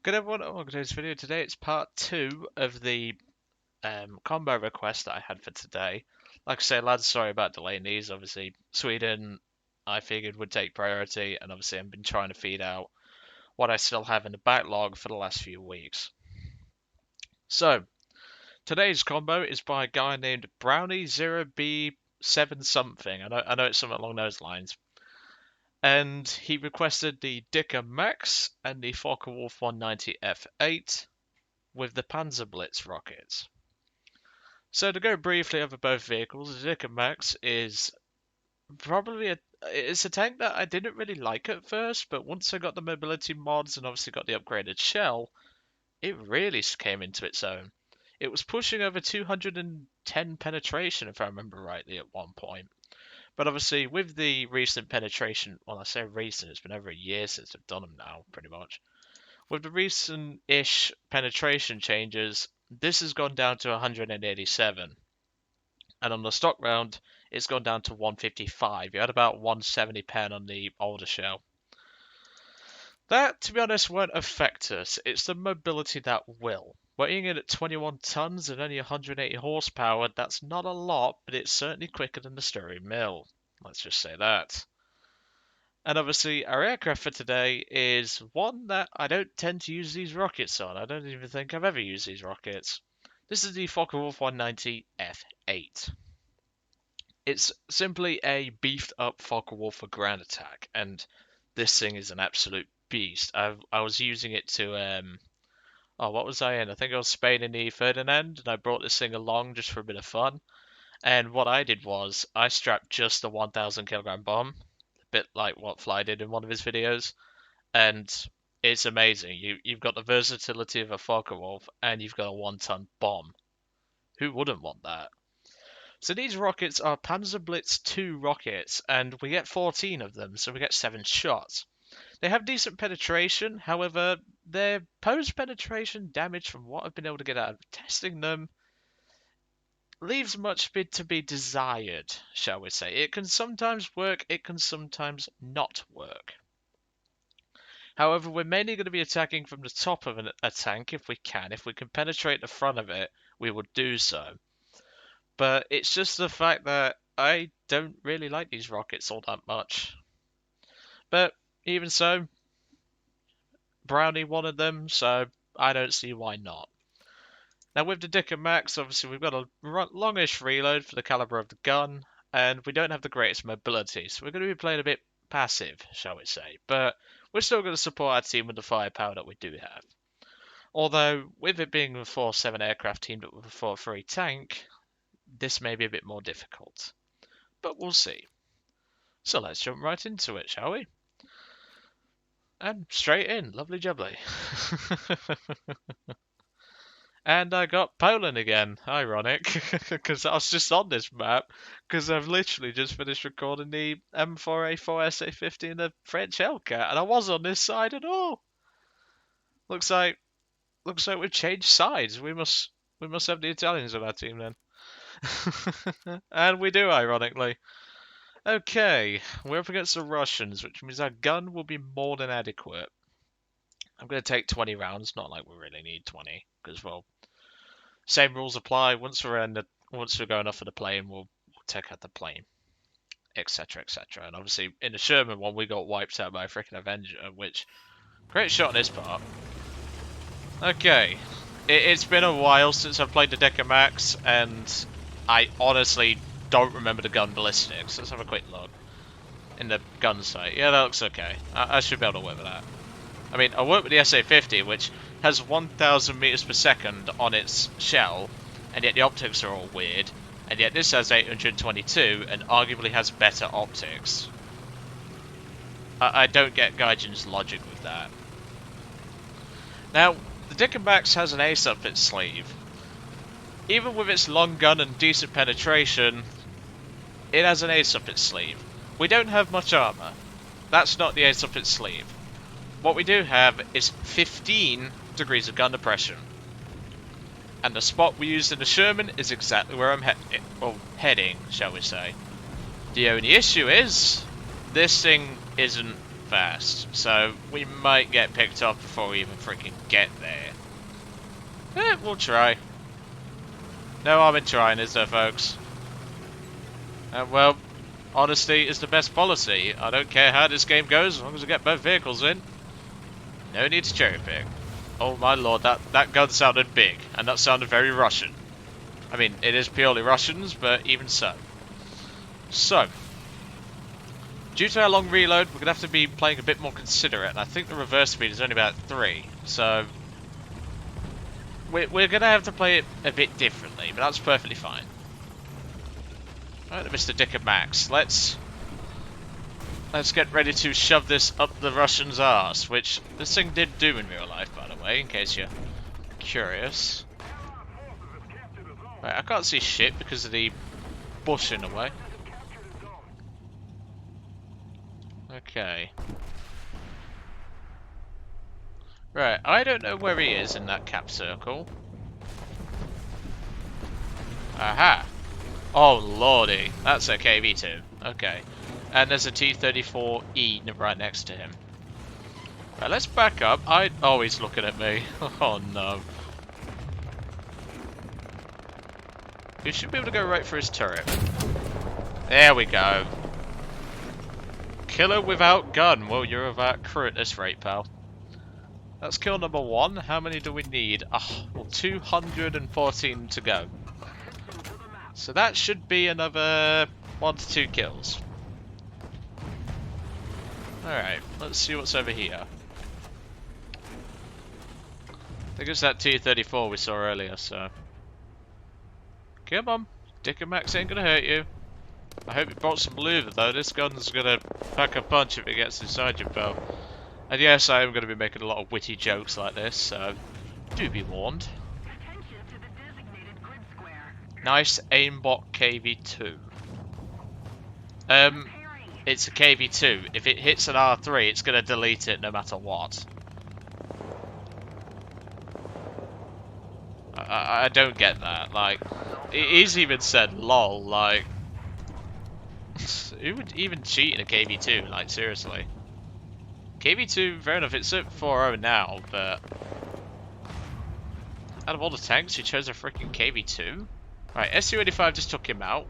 Good everyone, welcome to today's video. Today it's part 2 of the combo request that I had for today. Like I say, lads, sorry about delaying these. Obviously, Sweden, I figured would take priority, and obviously I've been trying to feed out what I still have in the backlog for the last few weeks. So, today's combo is by a guy named Brownie0B7 something. I know it's something along those lines. And he requested the Dicker Max and the Focke-Wulf 190 F-8 with the Panzer Blitz rockets. So to go briefly over both vehicles, the Dicker Max is probably it's a tank that I didn't really like at first, but once I got the mobility mods and obviously got the upgraded shell, it really came into its own. It was pushing over 210 penetration, if I remember rightly, at one point. But obviously, with the recent penetration, well, I say recent, it's been over a year since I've done them now, pretty much. With the recent-ish penetration changes, this has gone down to 187. And on the stock round, it's gone down to 155. You had about 170 pen on the older shell. That, to be honest, won't affect us. It's the mobility that will. Weighing it at 21 tons and only 180 horsepower, that's not a lot, but it's certainly quicker than the Stirring Mill. Let's just say that. And obviously, our aircraft for today is one that I don't tend to use these rockets on. I don't even think I've ever used these rockets. This is the Focke-Wulf 190 F-8. It's simply a beefed up Focke-Wulf for ground attack, and this thing is an absolute beast. I was using it to, what was I in? I think I was Spain in the Ferdinand, and I brought this thing along just for a bit of fun. And what I did was, I strapped just the 1,000 kilogram bomb, bit like what Fly did in one of his videos, and it's amazing. You've got the versatility of a Focke-Wulf, and you've got a 1-ton bomb. Who wouldn't want that? So these rockets are Panzer Blitz 2 rockets, and we get 14 of them, so we get 7 shots. They have decent penetration, however, their post-penetration damage from what I've been able to get out of testing them leaves much bit to be desired, shall we say. It can sometimes work, it can sometimes not work. However, we're mainly going to be attacking from the top of a tank if we can. If we can penetrate the front of it, we will do so. But it's just the fact that I don't really like these rockets all that much. But even so, Brownie wanted them, so I don't see why not. Now with the Dicker Max, obviously we've got a longish reload for the caliber of the gun, and we don't have the greatest mobility, so we're going to be playing a bit passive, shall we say. But we're still going to support our team with the firepower that we do have. Although, with it being a 4-7 aircraft teamed up with a 4-3 tank, this may be a bit more difficult. But we'll see. So let's jump right into it, shall we? And straight in, lovely jubbly. And I got Poland again, ironic, because I was just on this map, because I've literally just finished recording the M4A4 SA50 in the French Hellcat, and I was on this side at all. Looks like we've changed sides. We must have the Italians on our team then. And we do, ironically. Okay, we're up against the Russians, which means our gun will be more than adequate. I'm going to take 20 rounds, not like we really need 20, because, well, same rules apply. Once we're going off of the plane, we'll take out the plane, etc., etc. And obviously, in the Sherman one, we got wiped out by a freaking Avenger, which, great shot on his part. Okay, it's been a while since I've played the Dicker Max, and I honestly don't remember the gun ballistics. Let's have a quick look in the gun sight. Yeah, that looks okay. I should be able to work with that. I mean, I work with the SA50, which has 1,000 meters per second on its shell, and yet the optics are all weird, and yet this has 822 and arguably has better optics. I don't get Gaijin's logic with that. Now, the Dicker Max has an ace up its sleeve. Even with its long gun and decent penetration, it has an ace up its sleeve. We don't have much armor. That's not the ace up its sleeve. What we do have is 15 degrees of gun depression. And the spot we used in the Sherman is exactly where I'm heading, shall we say. The only issue is, this thing isn't fast, so we might get picked up before we even freaking get there. We'll try. No harm in trying, is there, folks? Well, honesty is the best policy. I don't care how this game goes, as long as I get both vehicles in. No need to cherry pick. Oh my lord, that gun sounded big, and that sounded very Russian. I mean, it is purely Russians, but even so. So, due to our long reload, we're going to have to be playing a bit more considerate, and I think the reverse speed is only about 3, so we're going to have to play it a bit differently, but that's perfectly fine. Alright, Mr. Dick and Max, let's get ready to shove this up the Russian's arse, which this thing did do in real life, by the way, in case you're curious. Right, I can't see shit because of the bush in the way. Okay. Right, I don't know where he is in that cap circle. Aha! Oh lordy, that's a KV-2. Okay. And there's a T-34E right next to him. Right, let's back up. Oh, he's looking at me. Oh no. We should be able to go right for his turret. There we go. Killer without gun. Well, you're about crew at this rate, pal. That's kill number 1. How many do we need? Well, 214 to go. So that should be another 1 to 2 kills. Alright, let's see what's over here. I think it's that T-34 we saw earlier, so... Come on, Dick and Max ain't gonna hurt you. I hope you brought some lube though, this gun's gonna pack a punch if it gets inside your belt. And yes, I am gonna be making a lot of witty jokes like this, so do be warned. Nice aimbot KV-2. It's a KV-2. If it hits an R3, it's gonna delete it no matter what. I don't get that. Like, he's even said lol. Like, who would even cheat in a KV-2? Like, seriously. KV-2, fair enough. It's at 4.0 now, but out of all the tanks, you chose a freaking KV-2. Right, SU-85 just took him out.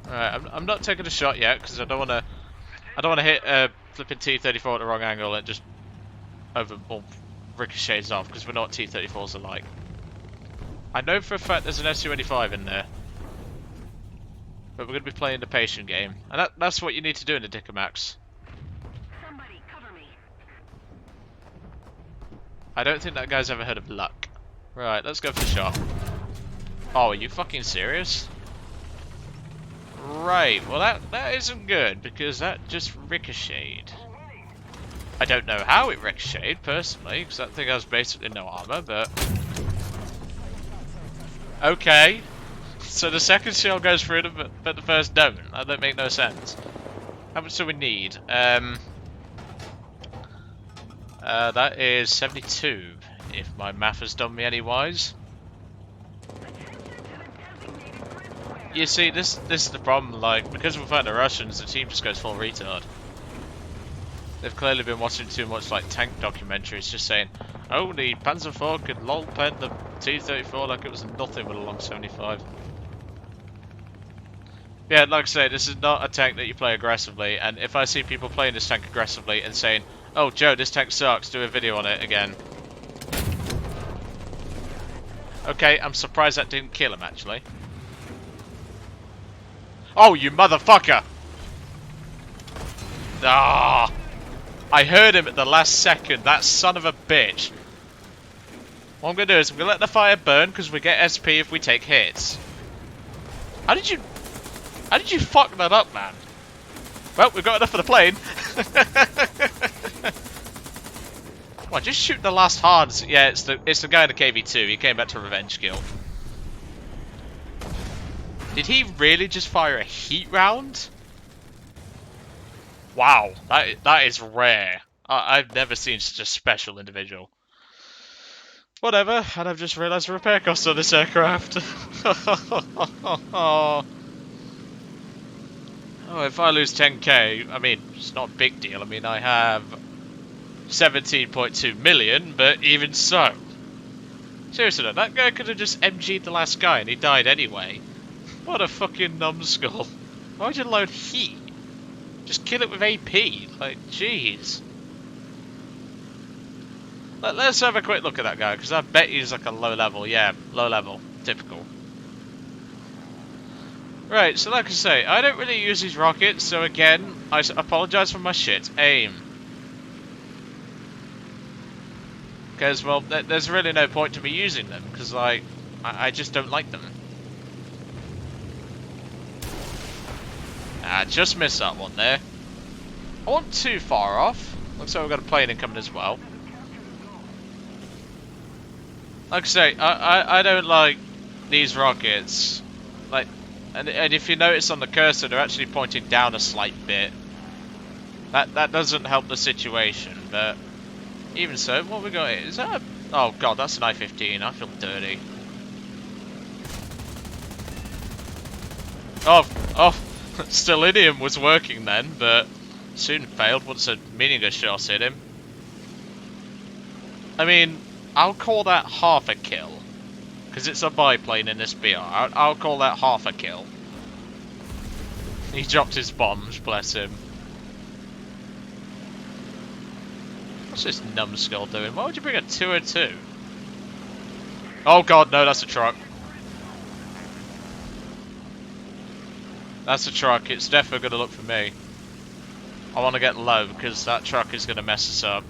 Alright, I'm not taking a shot yet because I don't want to hit a flipping T-34 at the wrong angle and just ricochets off, because we know what T-34s are like. I know for a fact there's an SU-85 in there, but we're going to be playing the patient game, and that's what you need to do in the Dick and Max. Somebody cover me. I don't think that guy's ever heard of luck. Right, let's go for the shot. Oh, are you fucking serious? Right, well that isn't good, because that just ricocheted. I don't know how it ricocheted, personally, because that thing has basically no armor, but... Okay. So the second shell goes through it, but the first don't. That don't make no sense. How much do we need? That is 72, if my math has done me any wise. You see, this is the problem, like, because we're fighting the Russians, the team just goes full retard. They've clearly been watching too much, like, tank documentaries, just saying, oh, the Panzer IV could lol pen the T-34 like it was nothing with a long 75. Yeah, like I say, this is not a tank that you play aggressively, and if I see people playing this tank aggressively and saying, oh, Joe, this tank sucks, do a video on it again. Okay, I'm surprised that didn't kill him, actually. Oh, you motherfucker! Ah! I heard him at the last second, that son of a bitch. What I'm going to do is I'm going to let the fire burn, because we get SP if we take hits. How did you fuck that up, man? Well, we've got enough for the plane. Come on, just shoot the last hards. Yeah, it's the guy in the KV-2. He came back to revenge kill. Did he really just fire a heat round? Wow, that is rare. I've never seen such a special individual. Whatever, and I've just realised the repair costs on this aircraft. Oh, if I lose 10k, I mean, it's not a big deal. I mean, I have 17.2 million, but even so. Seriously though, that guy could have just MG'd the last guy and he died anyway. What a fucking numbskull. Why would you load heat? Just kill it with AP. Like, jeez. Let's have a quick look at that guy, because I bet he's like a low level. Yeah, low level. Typical. Right, so like I say, I don't really use these rockets, so again, I apologise for my shit aim. Because, well, there's really no point to me using them, because, like, I just don't like them. I just missed that one there. I wasn't too far off. Looks like we've got a plane incoming as well. Like I say, I don't like these rockets. Like, and if you notice on the cursor, they're actually pointing down a slight bit. That doesn't help the situation, but even so, what we got here? Is that a... Oh god, that's an I-15. I feel dirty. Oh, Stellinium was working then, but soon failed once a meaningless shot hit him. I mean, I'll call that half a kill. Because it's a biplane in this BR. I'll call that half a kill. He dropped his bombs, bless him. What's this numbskull doing? Why would you bring a 202? Oh god, no, that's a truck. That's a truck. It's definitely going to look for me. I want to get low because that truck is going to mess us up.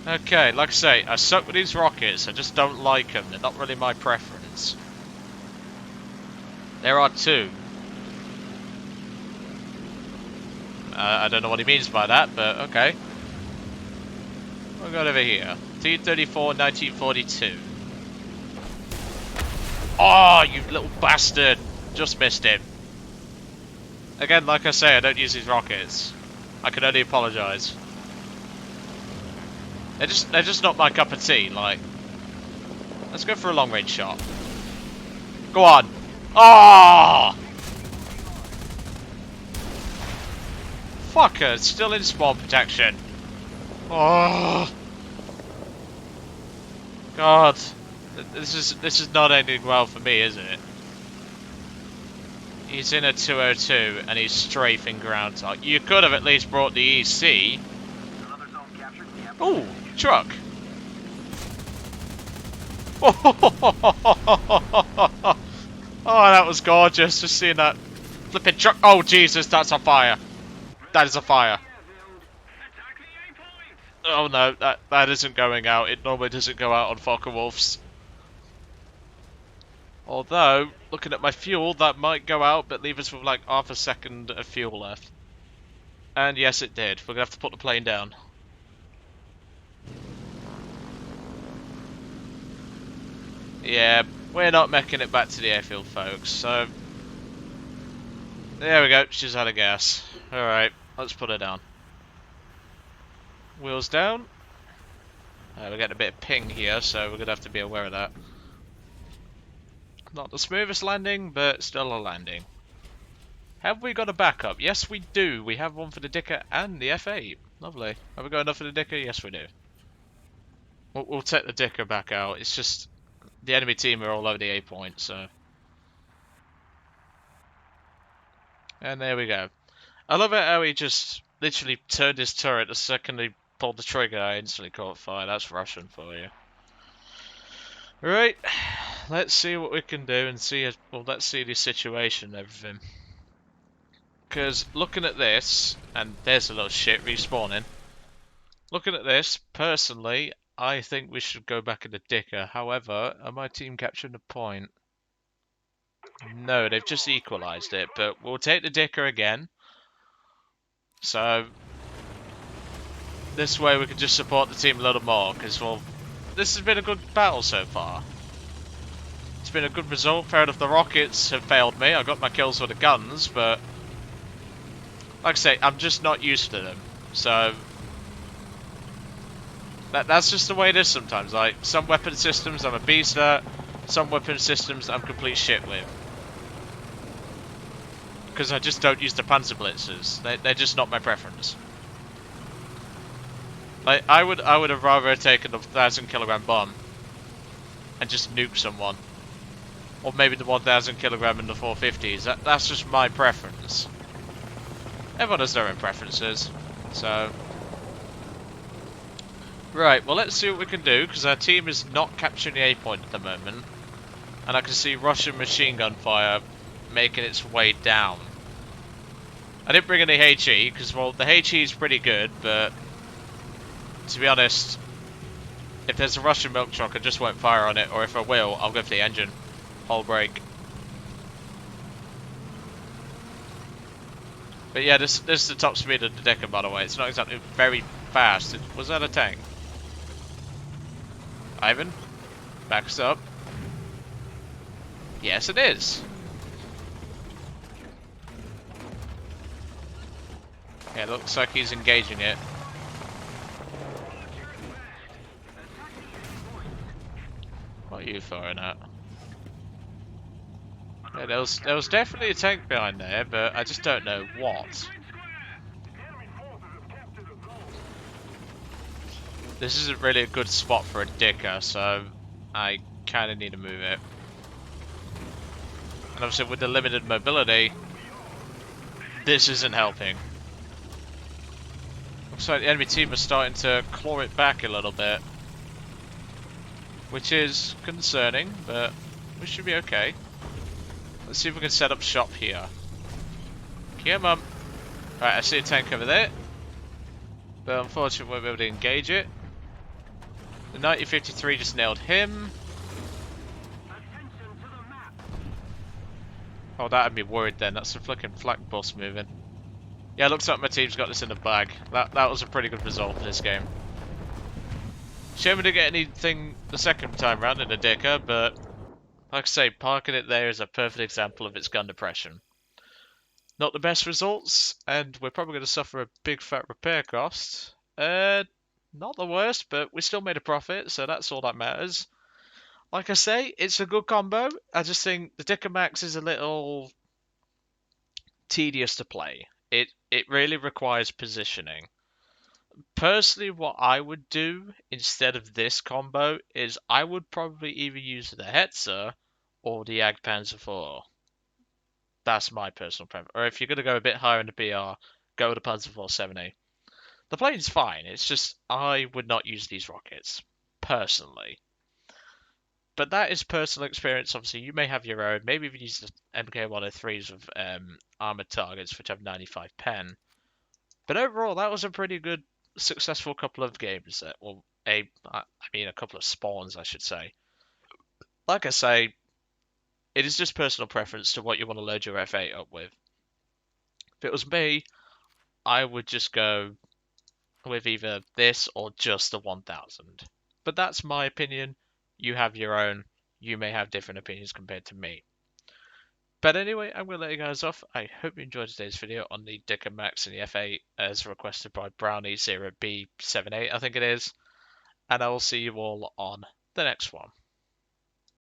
Okay, like I say, I suck with these rockets. I just don't like them. They're not really my preference. There are two. I don't know what he means by that, but okay. What we got over here? T-34 1942. Oh, you little bastard! Just missed him. Again, like I say, I don't use these rockets. I can only apologise. They're just not my cup of tea. Like, let's go for a long range shot. Go on. Oh! Fucker, still in spawn protection. Oh! God, this is not ending well for me, is it? He's in a 202 and he's strafing ground talk. You could have at least brought the EC. Ooh, truck. Oh, that was gorgeous. Just seeing that flipping truck. Oh, Jesus, that's a fire. That is a fire. Oh no, that isn't going out. It normally doesn't go out on Focke-Wulfs. Although, looking at my fuel, that might go out, but leave us with like half a second of fuel left. And yes, it did. We're gonna have to put the plane down. Yeah, we're not making it back to the airfield, folks, so... There we go, she's out of gas. Alright, let's put her down. Wheels down. We're getting a bit of ping here, so we're going to have to be aware of that. Not the smoothest landing, but still a landing. Have we got a backup? Yes, we do. We have one for the Dicker and the F-8. Lovely. Have we got enough for the Dicker? Yes, we do. We'll take the Dicker back out. It's just... The enemy team are all over the A point, so... And there we go. I love it how he just literally turned his turret the second he pulled the trigger. I instantly caught fire. That's Russian for you. Right, let's see what we can do and see... Well, let's see the situation and everything. Because looking at this, and there's a little shit respawning. Looking at this, personally, I think we should go back in the Dicker. However, are my team capturing a point? No, they've just equalised it, but we'll take the Dicker again. So, this way we can just support the team a little more, because, well, this has been a good battle so far. It's been a good result. Fair enough, the rockets have failed me. I got my kills with the guns, but, like I say, I'm just not used to them. So, that's just the way it is sometimes. Like, some weapon systems I'm a beast at, some weapon systems I'm complete shit with. because I just don't use the Panzer Blitzers. They're just not my preference. Like I would have rather taken the 1,000 kilogram bomb and just nuke someone, or maybe the 1,000 kilogram and the 450s. That's just my preference. Everyone has their own preferences, so. Right, well let's see what we can do, because our team is not capturing the A point at the moment. And I can see Russian machine gun fire making its way down. I didn't bring any HE, because, well, the HE is pretty good, but to be honest, if there's a Russian milk truck, I just won't fire on it, or if I will, I'll go for the engine. Whole brake. But yeah, this is the top speed of the Decker, by the way. It's not exactly very fast. Was that a tank? Ivan? Backs up. Yes, it is. Yeah, looks like he's engaging it. What are you firing at? Yeah, there was definitely a tank behind there, but I just don't know what. This isn't really a good spot for a Dicker, so I kind of need to move it. And obviously with the limited mobility, this isn't helping. Looks like the enemy team are starting to claw it back a little bit, which is concerning, but we should be okay. Let's see if we can set up shop here. Come on. Right, I see a tank over there, but unfortunately we won't be able to engage it. The 9053 just nailed him. Oh, that had me worried then. That's a flicking flak bus moving. Yeah, looks like my team's got this in the bag. That was a pretty good result for this game. Shame we didn't get anything the second time round in the Dicker, but like I say, parking it there is a perfect example of its gun depression. Not the best results, and we're probably going to suffer a big fat repair cost. Not the worst, but we still made a profit, so that's all that matters. Like I say, it's a good combo. I just think the Dicker Max is a little tedious to play. It really requires positioning. Personally, what I would do instead of this combo is I would probably either use the Hetzer or the Jagdpanzer IV. That's my personal preference. Or if you're going to go a bit higher in the BR, go with the Panzer IV 7A. The plane's fine, it's just I would not use these rockets, personally. But that is personal experience. Obviously, you may have your own. Maybe if you use the MK103s with armored targets, which have 95 pen. But overall, that was a pretty good, successful couple of games. Well, I mean, a couple of spawns, I should say. Like I say, it is just personal preference to what you want to load your F-8 up with. If it was me, I would just go with either this or just the 1000. But that's my opinion. You have your own. You may have different opinions compared to me. But anyway, I'm going to let you guys off. I hope you enjoyed today's video on the Dicker Max and the F8 as requested by Brownie0B78, I think it is. And I will see you all on the next one.